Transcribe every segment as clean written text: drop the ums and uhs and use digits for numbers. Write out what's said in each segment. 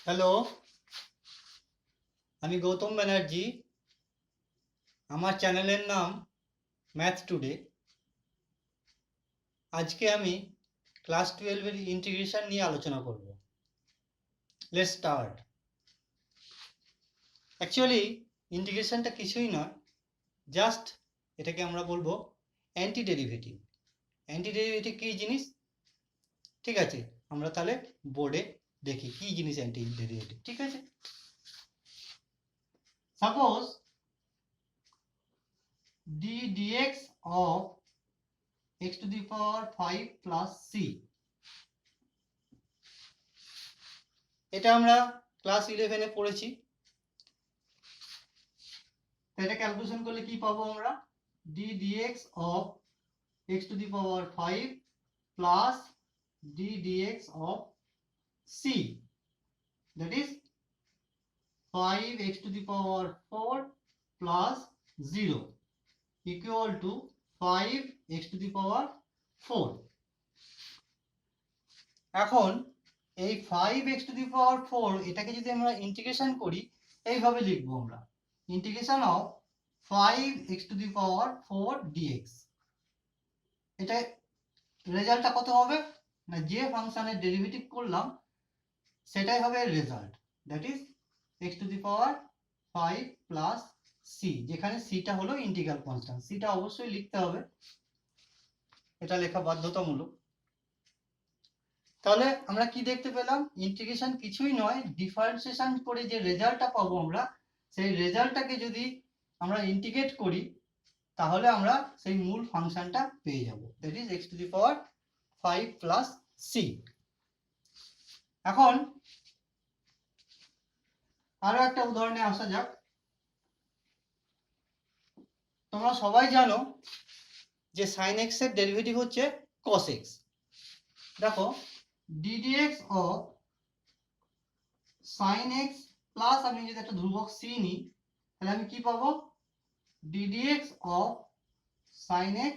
Hello, আমি গৌতম ব্যানার্জি। আমার চ্যানেলের নাম ম্যাথ টুডে। আজকে আমি ক্লাস 12-এর ইন্টিগ্রেশন নিয়ে আলোচনা করব। Let's start. অ্যাকচুয়ালি ইন্টিগ্রেশনটা কিছুই নয়, জাস্ট এটাকে আমরা বলবো অ্যান্টি ডেরিভেটিভ। অ্যান্টি ডেরিভেটিভ কী জিনিস? ঠিক আছে, আমরা তাহলে বোর্ডে দেখি কী জিনিস অ্যান্টি ডেরিভেটিভ। ঠিক আছে, suppose d dx of x to the power 5 plus c, এটা আমরা ক্লাস 11-এ পড়েছি। এটা ক্যালকুলেশন করলে কি পাবো আমরা? d dx of x to the power 5 plus d dx of c, that is 5x to the power 4 plus 0 equal to 5x to the power 4. এখন এই 5x to the power 4 এটাকে যদি আমরা ইন্টিগ্রেশন করি, এইভাবে লিখবো আমরা integration of 5x to the power 4 dx। এটা রেজাল্টটা কত হবে না, যে ফাংশনের ডেরিভেটিভ করলাম সেটাই হবে result, that is x to the power 5 plus c, যেখানে cটা হলো ইন্টিগ্রাল কনস্ট্যান্ট। cটা অবশ্যই লিখতে হবে, এটা লেখা বাধ্যতামূলক। তাহলে আমরা কি দেখতে পেলাম? ইন্টিগ্রেশন কিছুই নয়, ডিফারেন্সিয়েশন করে যে রেজাল্টটা পাবো আমরা, সেই রেজাল্টটাকে যদি আমরা ইন্টিগ্রেট করি তাহলে আমরা সেই মূল ফাংশনটা পেয়ে যাব, that is x to the power 5 plus c। এখন আরো একটা উদাহরণে আসা যাক। তোমরা সবাই জানো যে sin x এর ডেরিভেটিভ হচ্ছে cos x। দেখো d dx of sin x plus, আমি যদি একটা ধ্রুবক c নিই তাহলে আমি কি পাবো? d dx of sin x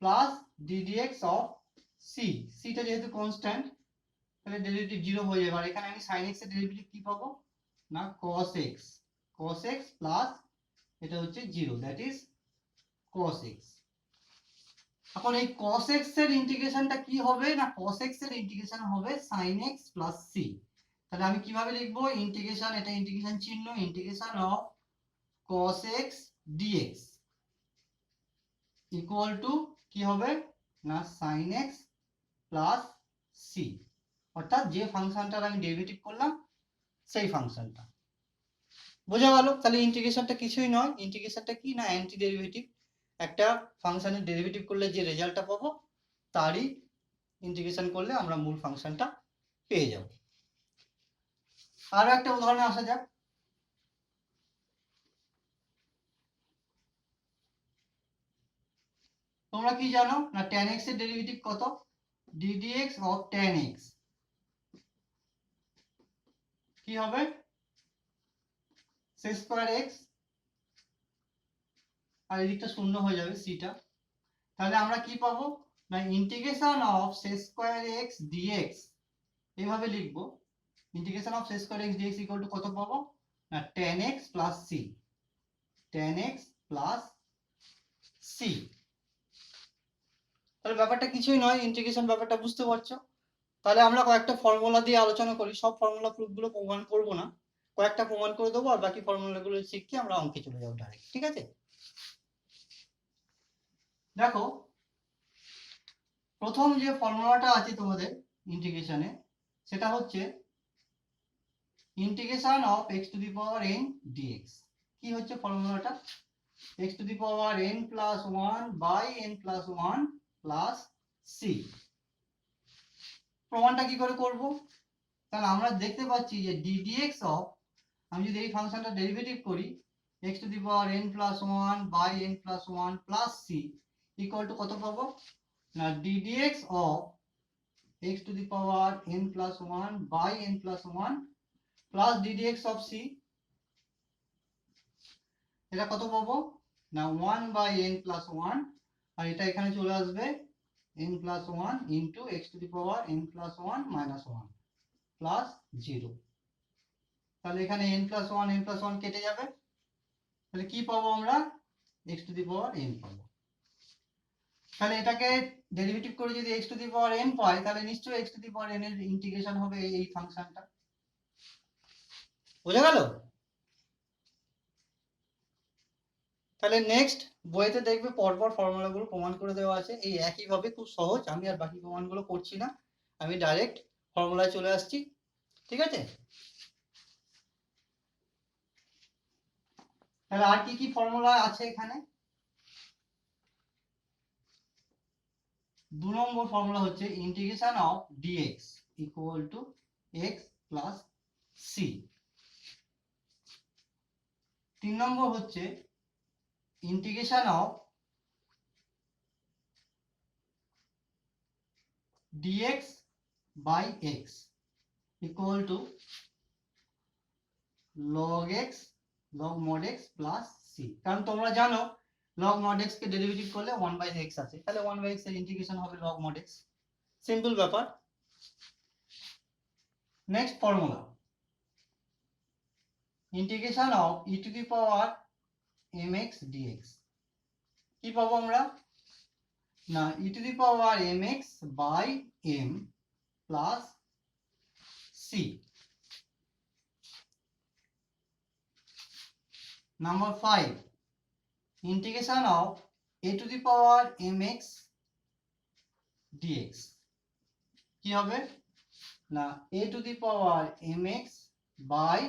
plus d dx of c। cটা যেহেতু কনস্ট্যান্ট তাহলে ডেরিভেটিভ 0 হয়ে যাবে। আর এখানে আমি sin x এর ডেরিভেটিভ কি পাবো না cos x, cos x plus এটা হচ্ছে 0, দ্যাট ইজ cos x। এখন এই cos x এর ইন্টিগ্রেশনটা কি হবে না, cos x এর ইন্টিগ্রেশন হবে sin x প্লাস c। তাহলে আমি কিভাবে লিখবো? ইন্টিগ্রেশন, এটা ইন্টিগ্রেশন চিহ্ন, integration of cos x dx equal two কি হবে না sin x প্লাস c, অর্থাৎ যে ফাংশনটার আমি ডেরিভেটিভ করলাম সেই ফাংশনটা। বোঝা গেল? তাহলে ইন্টিগ্রেশনটা কিছুই নয়, ইন্টিগ্রেশনটা কি না অ্যান্টি ডেরিভেটিভ। একটা ফাংশনের ডেরিভেটিভ করলে যে রেজাল্টটা পাবো তারই ইন্টিগ্রেশন করলে আমরা মূল ফাংশনটা পেয়ে যাব। আরো একটা উদাহরণে আসা যাক। তোমরা কি জানো না tan x এর ডেরিভেটিভ কত? d dx of tan x কি হবে? sec স্কয়ার x, আর এদিকটা শূন্য হয়ে যাবে cটা। তাহলে আমরা কি পাবো না integration of sec square x dx, এইভাবে লিখবো integration of sec square x dx equal to কত পাবো না tan x plus c, tan x plus c। তাহলে ব্যাপারটা কিছুই নয়, ইন্টিগ্রেশন ব্যাপারটা বুঝতে পারছো। তাহলে আমরা কয়েকটা ফর্মুলা দিয়ে আলোচনা করি। সব ফর্মুলা প্রুফগুলো প্রমাণ করবো না, কয়েকটা প্রমাণ করে দেবো, আর বাকি ফর্মুলাগুলো শিখে আমরা অঙ্কে চলে যাবো ডাইরেক্ট। ঠিক আছে, দেখো প্রথম যে ফর্মুলাটা আছে তোমাদের ইন্টিগ্রেশনে, সেটা হচ্ছে integration of x to the power n dx। কি হচ্ছে ফর্মুলাটা? x to the power n plus 1 by n plus 1 plus c। প্রমাণটা কি করে করব? তাহলে আমরা দেখতে পাচ্ছি যে d dx অফ, আমি যদি এই ফাংশনটা ডেরিভেটিভ করি x to the power n plus 1 by n plus 1 plus c equal to কত পাবো না d dx of x to the power n plus 1 by n plus 1 plus d dx of c, এটা কত পাবো না 1 by n plus 1, আর এটা এখানে চলে আসবে n plus 1 into x to the power n plus 1 minus 1। Plus 0। তাহলে এখানে n প্লাস ওয়ান কেটে যাবে, তাহলে কি পাবো আমরা, x to the power n পাবো। তাহলে এটাকে ডেরিভেটিভ করে যদি x to the power n পাই, তাহলে নিশ্চয়ই x to the power n এর ইন্টিগ্রেশন হবে এই ফাংশনটা। বুঝা গেল? তাহলে নেক্সট বইতে দেখবে পরপর ফর্মুলাগুলো প্রমাণ করে দেওয়া আছে, এই একইভাবে খুব সহজ। আমি আর বাকি প্রমাণগুলো করছি না, আমি ডাইরেক্ট ফর্মুলায় চলে আসছি, ঠিক আছে? তাহলে আর কি কি ফর্মুলা আছে এখানে? 2 নম্বর ফর্মুলা হচ্ছে integration of dx equal two x plus c। 3 নম্বর হচ্ছে integration of dx by x equal to log x log mod x plus c। কারণ তোমরা জানো log mod x কে ডেরিভেটিভ করলে 1/x আছে, তাহলে 1/x এর ইন্টিগ্রেশন হবে log mod x। সিম্পল ব্যাপার। Next formula integration of e to the power mx dx। কি পাবো আমরা, না e to the power mx by m plus c। Number 5 integration of a to the power mx dx কি হবে, না a to the power mx by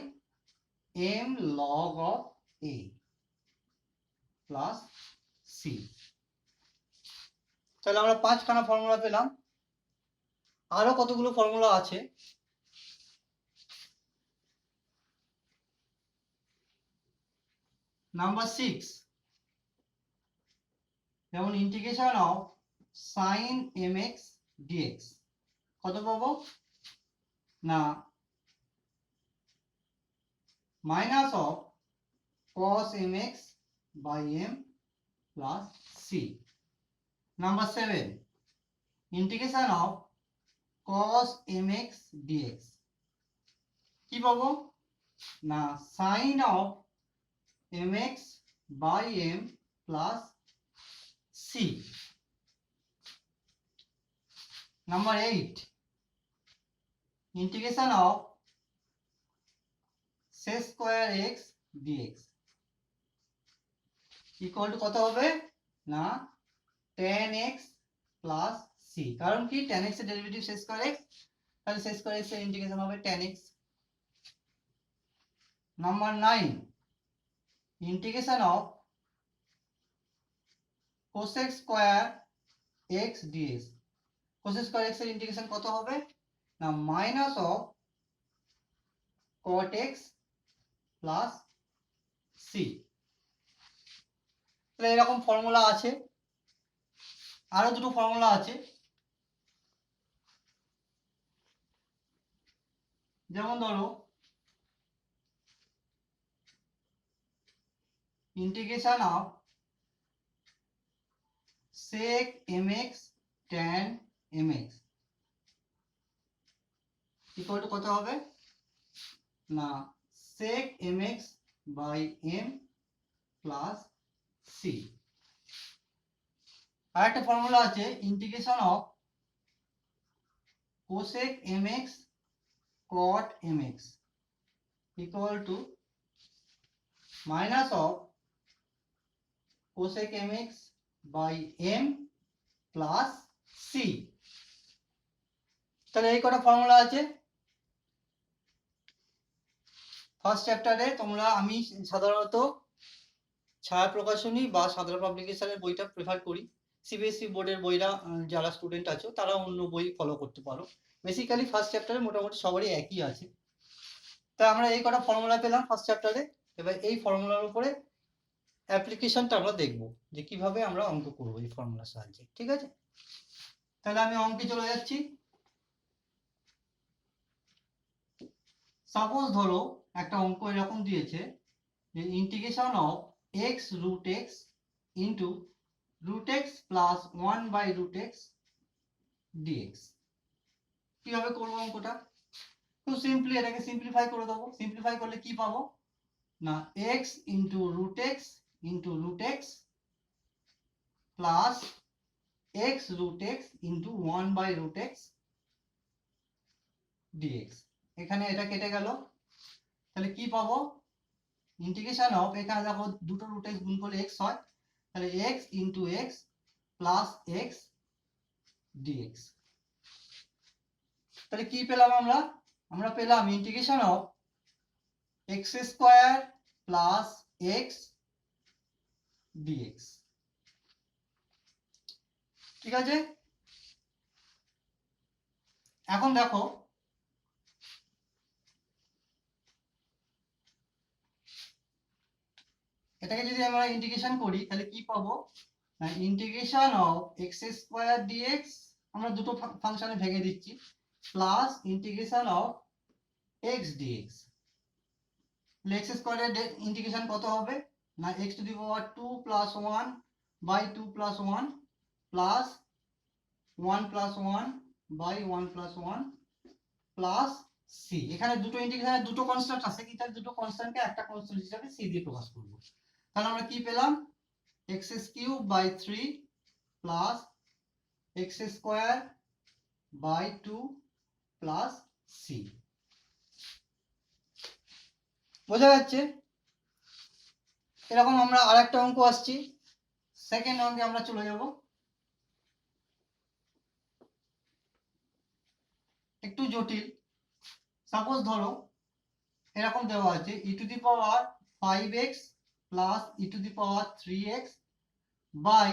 m log of a plus c। তাহলে আমরা 5খানা formula পেলাম, আরো কতগুলো formula আছে। Number 6 যেমন integration of sin mx dx কত পাবো, না minus of cos mx by m plus c। Number 7 integration of cos mx dx কি পাবো, না sin of mx by m plus c। Number 8 integration of sec square x dx equal to কত হবে, না tan x plus c। কারণ কি tan x এর derivative sec square x, তাহলে sec স্কয়ার x এর ইন্টিগ্রেশন হবে tan x। Number 9 integration of cosec square x dx cosec square x এর ইন্টিগ্রেশন কত হবে, না minus of cot x plus c। তাহলে এরকম ফর্মুলা আছে, আরো দুটো ফর্মুলা আছে। যেমন ধরো integration of sec mx tan mx equal to কত হবে, না sec mx by m plus c। আর একটা ফর্মুলা আছে integration of cosec mx cot mx equal to minus of cosec mx by m plus c। তাহলে এই কটা formula আছে। First চ্যাপ্টারে তোমরা, আমি সাধারণত ছায়া প্রকাশনী বা সাধারণ পাবলিকেশনের বইটা প্রেফার করি। সিবিএসসি বোর্ডের বইরা যারা স্টুডেন্ট আছো তারা অন্য বই ফলো করতে পারো। বেসিক্যালি ফার্স্ট চ্যাপ্টারে মোটামুটি সবারই একই আছে। তা আমরা এই কটা ফর্মুলা পেলাম ফার্স্ট চ্যাপ্টারে। এবার এই ফর্মুলার উপরে অ্যাপ্লিকেশনটা আমরা দেখব যে কিভাবে আমরা অঙ্ক করব এই ফর্মুলার সাহায্যে, ঠিক আছে? তাহলে আমি অঙ্কে চলে যাচ্ছি। সাপোজ ধরো একটা অঙ্ক এরকম দিয়েছে যে integration of x root x into root x plus 1 by root x dx কিভাবে করব অঙ্কটা। খুব সিম্পলি এটাকে সিম্পলিফাই করে দেবো। সিম্পলিফাই করলে কি পাবো না x into root x into root x plus x root x into 1 by root x dx। এখানে এটা কেটে গেল, তাহলে কি পাবো ইন্টিগ্রেশন অফ, এখানে দেখো দুটো রুট x গুণ করলে x হয়, তাহলে x into x plus x dx। তাহলে কি পেলাম আমরা পেলাম integration of x square plus x dx। ঠিক আছে, এখন দেখো এটাকে যদি আমরা ইন্টিগ্রেশন করি তাহলে কি পাবো না integration of x square dx, আমরা দুটো ফাংশনে ভেঙে দিচ্ছি, plus integration of x dx। x স্কয়ারের ইন্টিগ্রেশন কত হবে না x to the power 2 plus 1 by 2 plus 1 plus 1 plus 1 by 1 plus 1 plus c। এখানে দুটো ইন্টিগ্রেশনে দুটো কনস্ট্যান্ট আছে, কি তার দুটো কনস্ট্যান্টকে একটা কনস্ট্যান্ট হিসেবে c দিয়ে প্রকাশ করব। তাহলে আমরা কি পেলাম x cube by 3 plus x square by 2 plus c। বোঝা যাচ্ছে? এরকম আমরা আরেকটা অঙ্ক আসছি, সেকেন্ড অঙ্কে আমরা চলে যাব। একটু জটিল। সাপোজ ধরো এরকম দেওয়া আছে e to the power 5x plus e to the power 3x by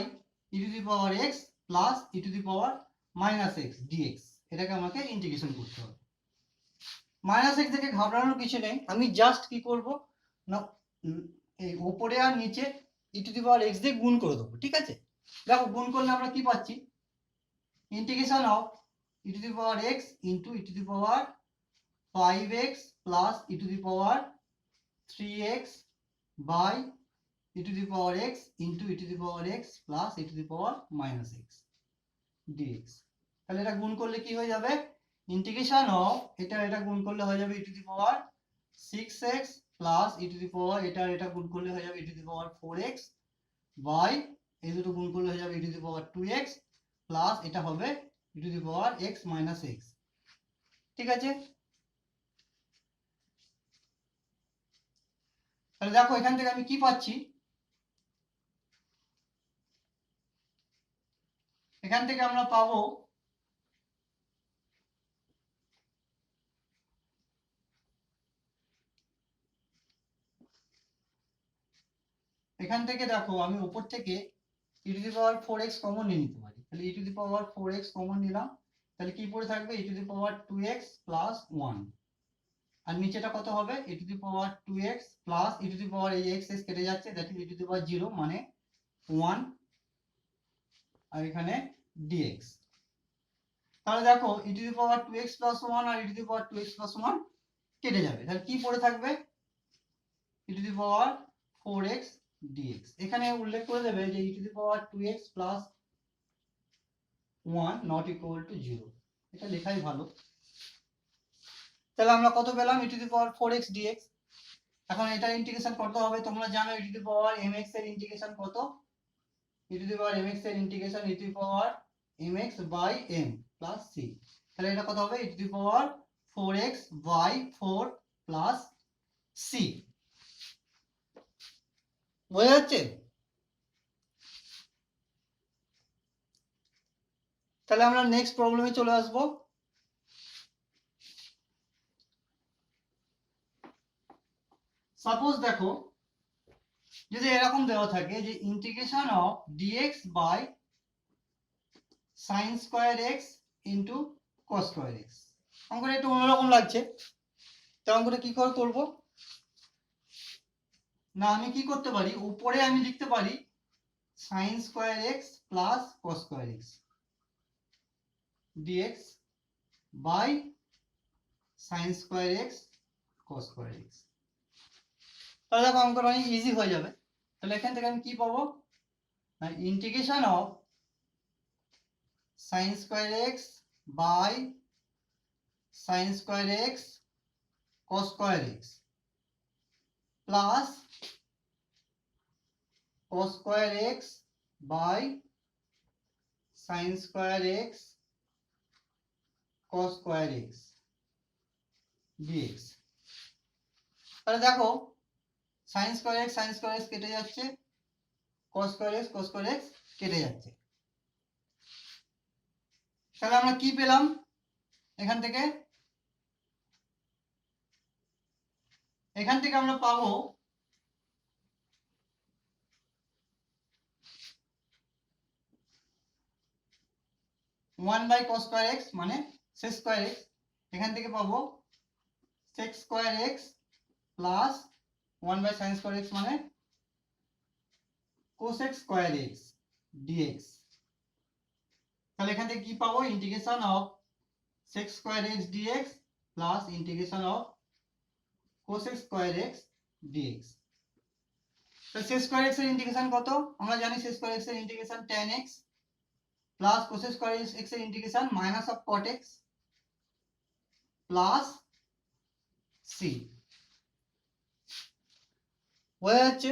e to the power x plus e to the power minus x dx। এটাকে আমাকে ইন্টিগ্রেশন করতে হবে। মাইনাস x থেকে ঘাবড়ানোর কিছু নেই, আমি জাস্ট কি করব না এই উপরে আর নিচে e to the power x দিয়ে গুণ করে দেবো। ঠিক আছে, দেখো গুণ করলে আমরা কি পাচ্ছি integration of e to the power x into e to the power 5x plus e to the power 3x by e to the power x into e to the power x plus e to the power minus x dx। তাহলে এটা গুণ করলে কি হয়ে যাবে integration of এটা গুণ করলে হয়ে যাবে e to the power 6x plus e to the power এটা গুণ করলে হয়ে যাবে e to the power 4x by এই দুটো গুণ করলে হয়ে যাবে e to the power 2x plus এটা হবে e to the power x minus x। ঠিক আছে, তাহলে দেখো এখান থেকে আমি কি পাচ্ছি, এখান থেকে আমরা পাবো এখান থেকে দেখো আমি উপর থেকে e to the power 4x common নিয়ে নিতে পারি, তাহলে e to the power 4x common নিলাম, তাহলে কি পড়ে থাকবে e to the power 2x plus 1, আর নিচেটা কত হবে e to the power 2x plus e to the power এই x s কেটে যাচ্ছে, that is e to the power 0 মানে 1, আর এখানে dx। তাহলে দেখো e to the power 2x plus 1 আর e to the power 2x plus 1 কেটে যাবে, তাহলে কি পড়ে থাকবে e to the power 4x dx। এখানে উল্লেখ করে দেবে যে e to the power 2x plus 1 not equal to 0, এটা লেখাই ভালো। তাহলে আমরা কত পেলাম e to the power 4x dx। এখন এটা ইন্টিগ্রেশন করতে হবে, তোমরা জানো e to the power mx এর ইন্টিগ্রেশন কত, e to the power mx এর integration e to the power mx by m plus c। তাহলে এটা কত হবে e to the power 4x by 4 plus c। বোঝা যাচ্ছে? তাহলে আমরা নেক্সট প্রবলেমে চলে আসব। সাপোজ দেখো যদি এরকম দেওয়া থাকে যে integration of dx by sin square x into cos square x। অঙ্কটা একটু অন্যরকম লাগছে, তো অঙ্কটা কি করে করব না আমি কি করতে পারি উপরে আমি লিখতে পারি sin square x plus cos square x dx by sin square x cos square x। তাহলে দেখো অঙ্কটা অনেক ইজি হয়ে যাবে। তাহলে এখান থেকে আমি কি পাবো না integration of sin square x by sin square x cos square x plus cos square x by sin square x cos square x dx। তাহলে দেখো sin square x কেটে যাচ্ছে, cos square x কেটে যাচ্ছে। তাহলে আমরা কি পেলাম এখান থেকে? এখান থেকে আমরা পাবো 1/cos square x মানে sec square x, এখান থেকে পাবো sec square x plus 1/sin square x মানে cosec square x dx। তাহলে এখান থেকে কি পাবো? Integration of sec square x dx plus integration of cosec square x dx। তো sec square x এর ইন্টিগ্রেশন কত? আমরা জানি sec square x এর integration tan x plus cosec square x এর integration minus of cot x plus c। বোঝা যাচ্ছে?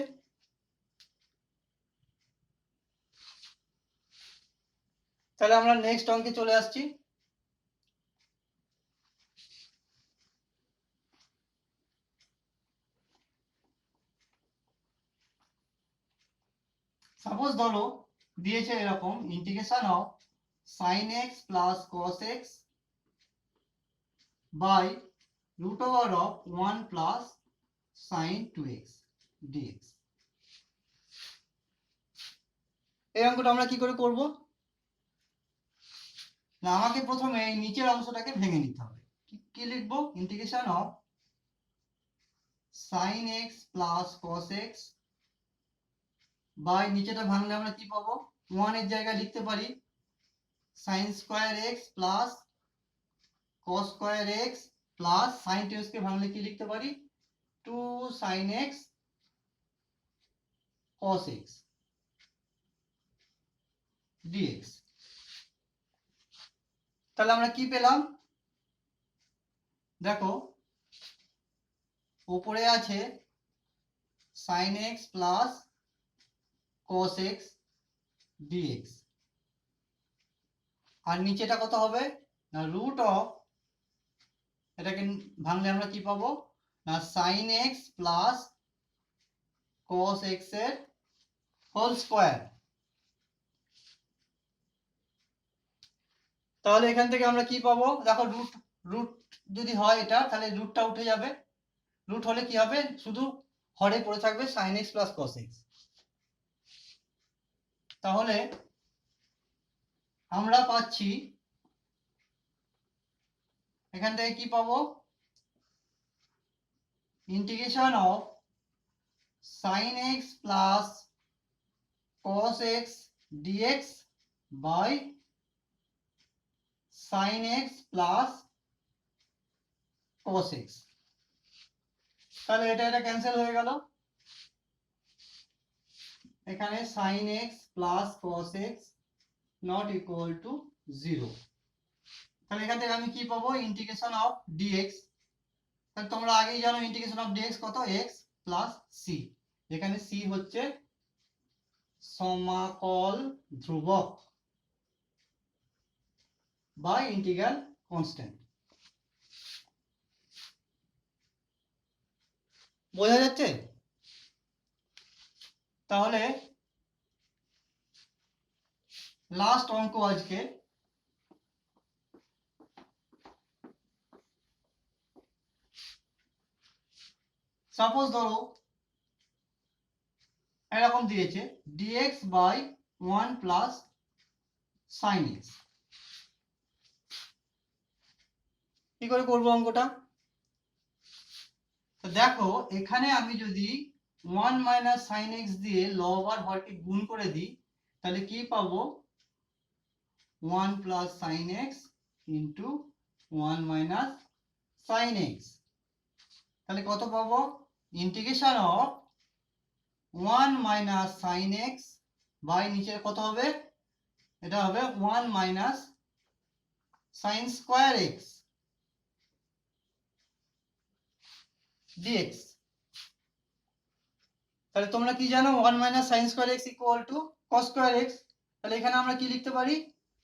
তাহলে আমরা নেক্সট অঙ্কে চলে আসছি। সাপোজ ধরো দিয়েছে এরকম integration of sin x plus cos x by root over of 1 plus sin 2x dx। এই অঙ্কটা আমরা কি করে করব? না, আমাকে প্রথমে এই নিচের অংশটাকে ভেঙে নিতে হবে। কি লিখবো? Integration of sin x plus cos x by নিচেটা ভাঙলে আমরা কি পাবো? 1 এর জায়গায় লিখতে পারি sin square x plus cos square x plus sin 2x কে ভাঙলে কি লিখতে পারি? 2 sin x cos x dx। তাহলে আমরা কি পেলাম? দেখো উপরে আছে sin x plus cos x dx আর নিচেটা কত হবে? না রুট অফ, এটাকে ভাঙলে আমরা কি পাবো? না sin x plus cos x এর হোল স্কয়ার। তাহলে এখান থেকে আমরা কি পাবো? দেখো রুট রুট যদি হয় এটা, তাহলে রুটটা উঠে যাবে। রুট হলে কি হবে? শুধু হরে পড়ে থাকবে sin x plus cos x। তাহলে আমরা পাচ্ছি এখান থেকে কি পাবো? Integration of sin x plus cos x dx by sin x plus cos x। তাহলে এটা ক্যান্সেল হয়ে গেল। এখানে sin x plus cos x not equal to 0। তাহলে এখান থেকে আমি কি পাবো? Integration of dx। তাহলে তোমরা আগেই জানো ইন্টিগ্রেশন অফ dx কত? x plus c। এখানে c হচ্ছে সমাকল ধ্রুবক বা ইন্টিগ্রাল কনস্ট্যান্ট। বোঝা যাচ্ছে? তাহলে লাস্ট অঙ্ক আজকে, সাপোজ ধরো এরকম দিয়েছে dx by 1 plus sin x। কি করে করবো অঙ্কটা? তো দেখো এখানে আমি যদি 1 মাইনাস sin x দিয়ে লব আর হরকে গুণ করে দিই তাহলে কি পাবো? 1 plus sin x into 1 minus sin x। তাহলে কত পাবো? Integration of 1 minus sin x by নিচে কত হবে? এটা হবে 1 minus sin square x dx. তাহলে তোমরা কি জানো 1 minus sine square x equal to cos square x. তাহলে এখানে আমরা কি লিখতে পারি,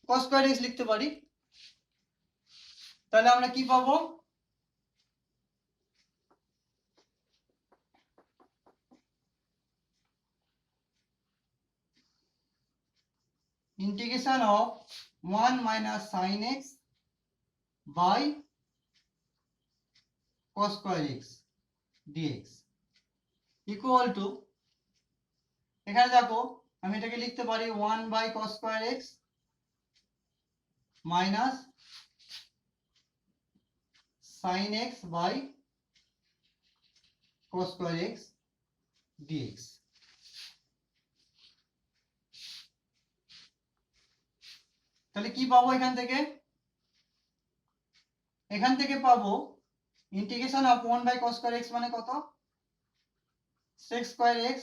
কস স্কোয়ার এক্স লিখতে পারি। তাহলে আমরা কি পাবো, integration of 1 minus sine x by cos square x dx equal to, এখানে দেখো আমি এটাকে লিখতে পারি 1 by cos square x minus sin x by cos square x dx। তাহলে কি পাবো এখান থেকে, এখান থেকে পাবো integration of 1 by cos square x মানে কত, sec স্কয়ার x।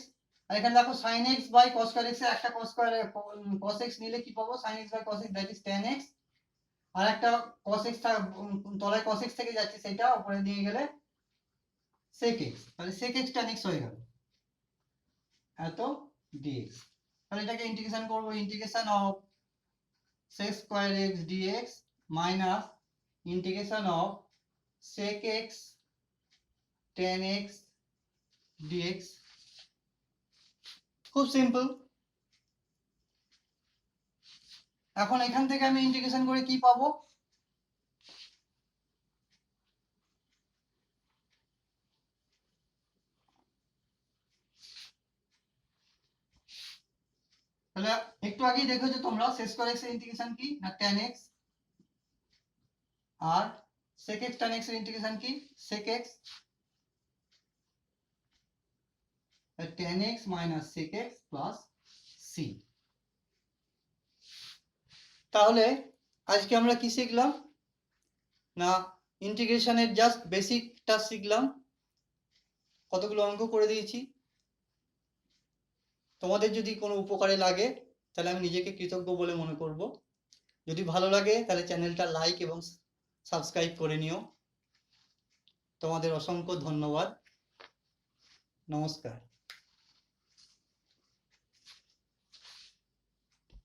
আর এখানে দেখো sin x by cos square x এর একটা cos স্কয়ার cos x নিলে কি পাবো, sin x by cos x that is tan x। আর একটা cos x তলায় cos x থেকে যাচ্ছে, সেটা উপরে নিয়ে গেলে sec x। তাহলে sec x tan x হয়ে গেল এত dx। তাহলে এটাকে ইন্টিগ্রেশন করব, integration of sec square x dx minus integration of sec x tan x dx। খুব সিম্পল। এখন এখান থেকে আমি ইন্টিগ্রেশন করে কি পাবো, তাহলে একটু আগেই দেখেছো তোমরা sec স্কয়ার x এর ইন্টিগ্রেশন কি না tan x, আর sec x tan x এর ইন্টিগ্রেশন কি sec x, tan x minus sec x plus c। তাহলে আজকে আমরা কি শিখলাম না, ইন্টিগ্রেশনের জাস্ট বেসিকটা শিখলাম, কতগুলো অঙ্ক করে দিয়েছি। তোমাদের যদি কোনো উপকারে লাগে তাহলে আমি নিজেকে কৃতজ্ঞ বলে মনে করব। যদি ভালো লাগে তাহলে চ্যানেলটা লাইক এবং সাবস্ক্রাইব করে নিও। তোমাদের অসংখ্য ধন্যবাদ। নমস্কার।